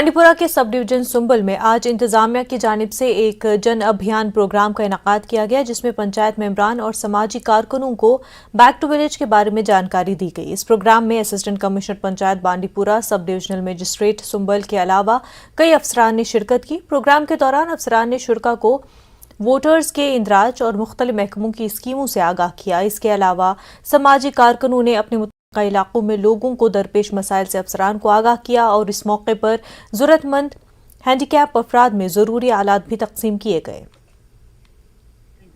बांडीपुरा के sub division Sumbal में आज इंतजामिया की जानिब से एक जन अभियान प्रोग्राम का इनेकाद किया गया, जिसमें पंचायत मेंबरान और समाजी कारकुनों को बैक टू विलेज के बारे में जानकारी दी गई। इस प्रोग्राम में assistant commissioner panchayat Bandipora, sub divisional magistrate Sumbal के अलावा कई अफसरान ने शिरकत की। प्रोग्राम के दौरान अफसरान ने शुरका को वोटर्स के इंदराज और मुख्तलिफ महकमों की स्कीमों से आगाह किया। इसके अलावा समाजी कारकुनों ने अपने का इलाकों में लोगों को दरपेश मसाइल से अफसरान को आगाह किया और इस मौके पर जरूरतमंद हैंडीकैप अफराद में जरूरी आलात भी तकसीम किए गए।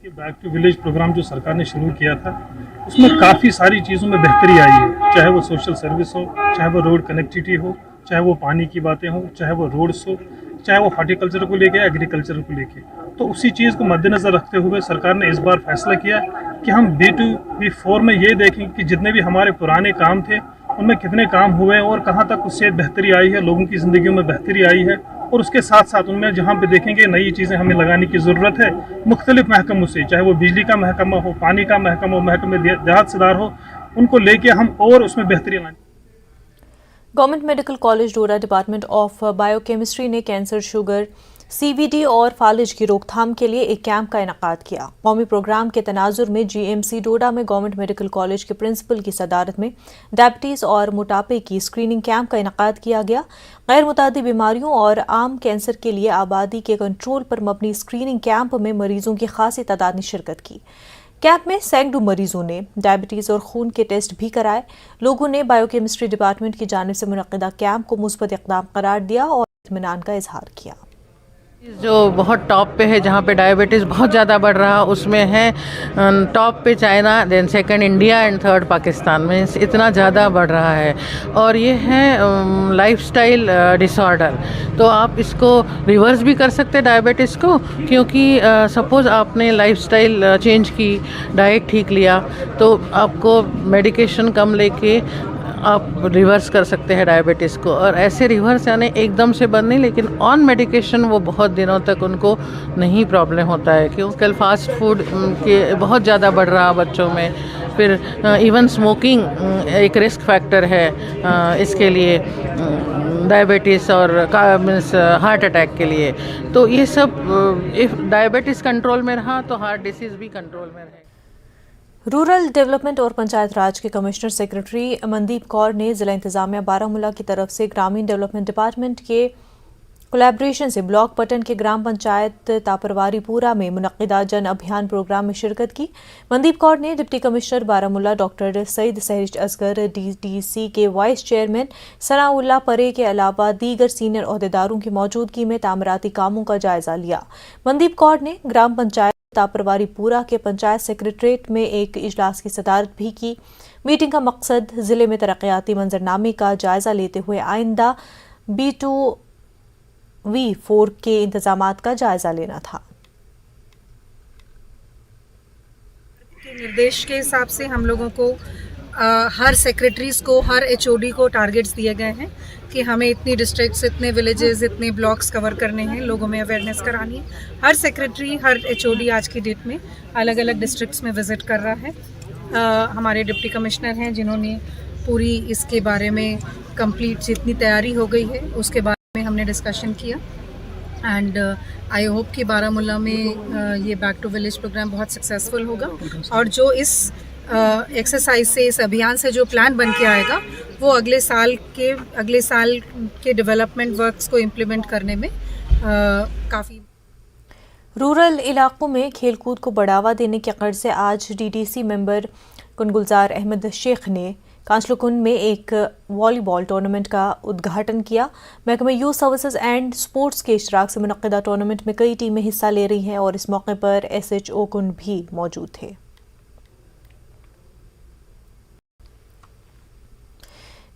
बैक टू विलेज प्रोग्राम जो सरकार ने शुरू किया था, उसमें काफ़ी सारी चीज़ों में बेहतरी आई है, चाहे वो सोशल सर्विस हो, चाहे वो रोड कनेक्टिविटी हो, चाहे वो पानी की बातें हो, चाहे वो रोड्स हो, चाहे वो हॉर्टिकल्चर को लेके एग्रीकल्चर को लेके। तो उसी चीज़ को मद्देनज़र रखते हुए सरकार ने इस बार फैसला किया कि हम B2B4 में ये देखें कि जितने भी हमारे पुराने काम थे उनमें कितने काम हुए और कहाँ तक उससे बेहतरी आई है, लोगों की ज़िंदगी में बेहतरी आई है। और उसके साथ साथ उनमें जहाँ पे देखेंगे नई चीज़ें हमें लगाने की ज़रूरत है, मुख्तलिफ महकमों से, चाहे वो बिजली का महकमा हो, पानी का महकमा हो, महकमे देहात सुधार हो, उनको लेके हम और उसमें बेहतरी लाएँ। Government medical college Doda department of biochemistry ने कैंसर, शुगर, CVD और फालिज की रोकथाम के लिए एक कैंप का इनेकाद किया। कौमी प्रोग्राम के तनाजुर में GMC डोडा में गवर्नमेंट मेडिकल कॉलेज के प्रिंसिपल की सदारत में डायबिटीज़ और मोटापे की स्क्रीनिंग कैंप का इनेकाद किया गया। गैर मुतादी बीमारियों और आम कैंसर के लिए आबादी के कंट्रोल पर मबनी स्क्रीनिंग कैंप में मरीजों की खासी तादाद ने शिरकत की। कैंप में सैकड़ों मरीजों ने डायबिटीज़ और खून के टेस्ट भी कराए। लोगों ने बायोकेमिस्ट्री डिपार्टमेंट की जानिब से मुनक्किदा कैंप को मुस्बत इक़दाम करार दिया और इत्मीनान का इजहार किया। जो बहुत टॉप पे है, जहाँ पे डायबिटीज़ बहुत ज़्यादा बढ़ रहा, उसमें है टॉप पे China, then second India and third Pakistan में इतना ज़्यादा बढ़ रहा है। और ये है लाइफस्टाइल डिसऑर्डर। तो आप इसको रिवर्स भी कर सकते हैं डायबिटीज़ को, क्योंकि सपोज़ आपने लाइफस्टाइल चेंज की, डाइट ठीक लिया, तो आपको मेडिकेशन कम लेके आप रिवर्स कर सकते हैं डायबिटीज़ को। और ऐसे रिवर्स यानी एकदम से बंद नहीं, लेकिन ऑन मेडिकेशन वो बहुत दिनों तक उनको नहीं प्रॉब्लम होता है। क्योंकि कल फास्ट फूड के बहुत ज़्यादा बढ़ रहा बच्चों में। फिर इवन स्मोकिंग एक रिस्क फैक्टर है इसके लिए, डायबिटीज़ और मीन्स हार्ट अटैक के लिए। तो ये सब इफ़ डायबिटीज़ कंट्रोल में रहा तो हार्ट डिसीज़ भी कंट्रोल में रहे। रूरल डेवलपमेंट और पंचायत राज के कमिश्नर सेक्रेटरी मनदीप कौर ने जिला इंतजामिया बारामूला की तरफ से ग्रामीण डेवलपमेंट डिपार्टमेंट के कोलैबोरेशन से ब्लॉक पटन के ग्राम पंचायत तापरवारीपुरा में मुनक्किदा जन अभियान प्रोग्राम में शिरकत की। मनदीप कौर ने deputy commissioner Baramulla doctor Syed Sehrish Asgar, DDC के वाइस चेयरमैन सनाउल्लाह परे के अलावा दीगर सीनियर ओहदेदारों की मौजूदगी में तामीराती कामों का जायजा लिया। मनदीप कौर ने ग्राम पंचायत तापरवारीपुरा के पंचायत सेक्रेटरीट में एक इजलास की सदारत भी की। मीटिंग का मकसद जिले में तरक्याती मंजरनामे का जायजा लेते हुए आइंदा B2B4 के इंतजामात का जायजा लेना था। निर्देश के हिसाब से हम लोगों को हर सेक्रेटरीज को, हर HOD को टारगेट्स दिए गए हैं कि हमें इतनी डिस्ट्रिक्ट्स, इतने विलेजेस, इतने ब्लॉक्स कवर करने हैं, लोगों में अवेयरनेस करानी है। हर सेक्रेटरी, हर HOD आज की डेट में अलग अलग डिस्ट्रिक्ट्स में विज़िट कर रहा है। हमारे डिप्टी कमिश्नर हैं जिन्होंने पूरी इसके बारे में कंप्लीट जितनी तैयारी हो गई है उसके बारे में हमने डिस्कशन किया। एंड आई होप कि बारामूला में ये बैक टू विलेज प्रोग्राम बहुत सक्सेसफुल होगा और जो इस एक्सरसाइज से, इस अभियान से जो प्लान बन के आएगा वो अगले साल के डेवलपमेंट वर्क्स को इम्प्लीमेंट करने में काफ़ी। रूरल इलाकों में खेलकूद को बढ़ावा देने के गर्ज से आज DDC मेंबर कुनगुलजार अहमद शेख ने कांचलकुंड में एक वॉलीबॉल टूर्नामेंट का उद्घाटन किया। महकमा यूथ सर्विसेज एंड स्पोर्ट्स के इश्तराक से मुनक्किदा टूर्नामेंट में कई टीमें हिस्सा ले रही हैं और इस मौके पर SHO कुंड भी मौजूद थे।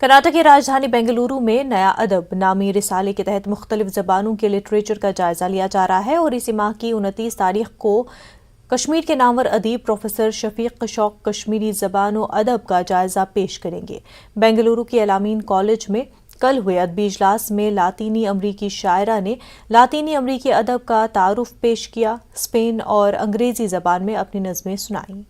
कर्नाटक की राजधानी बेंगलुरु में नया अदब नामी रिसाले के तहत मुख्तलिफ ज़बानों के लिटरेचर का जायजा लिया जा रहा है और इसी माह की 29 तारीख को कश्मीर के नामवर अदीब प्रोफेसर शफीक शौक कश्मीरी ज़बान व अदब का जायजा पेश करेंगे। बेंगलुरु के अलामीन कॉलेज में कल हुए अदबी इजलास में लातीनी अमरीकी शायरा ने लातीनी अमरीकी अदब का तारुफ पेश किया। स्पेन और अंग्रेज़ी ज़बान में अपनी नज़में सुनाई।